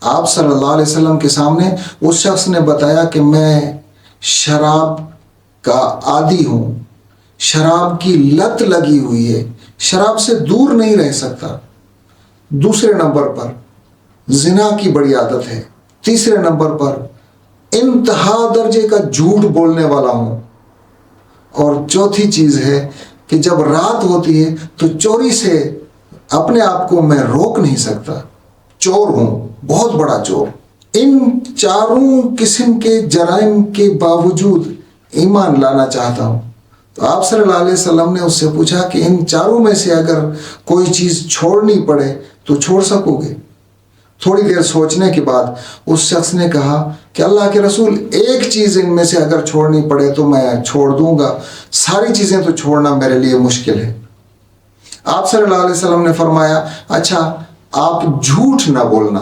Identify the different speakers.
Speaker 1: आप सल्लल्लाहु अलैहि वसल्लम के सामने उस शख्स ने बताया कि मैं शराब का आदी हूँ, शराब की लत लगी हुई है, शराब से दूर नहीं रह सकता। दूसरे नंबर पर जिना की बड़ी आदत है। तीसरे नंबर पर इंतहा दर्जे का झूठ बोलने वाला हूँ। और चौथी चीज है कि जब रात होती है तो चोरी से अपने आप को मैं रोक नहीं सकता, चोर हूं, बहुत बड़ा चोर। इन चारों किस्म के जराइम के बावजूद ईमान लाना चाहता हूं। तो आप सल्लल्लाहु अलैहि वसल्लम ने उससे पूछा कि इन चारों में से अगर कोई चीज छोड़नी पड़े तो छोड़ सकोगे? थोड़ी देर सोचने के बाद उस शख्स ने कहा कि अल्लाह के रसूल, एक चीज इनमें से अगर छोड़नी पड़े तो मैं छोड़ दूंगा, सारी चीजें तो छोड़ना मेरे लिए मुश्किल है। आप सल्लल्लाहु अलैहि वसल्लम ने फरमाया, अच्छा आप झूठ ना बोलना।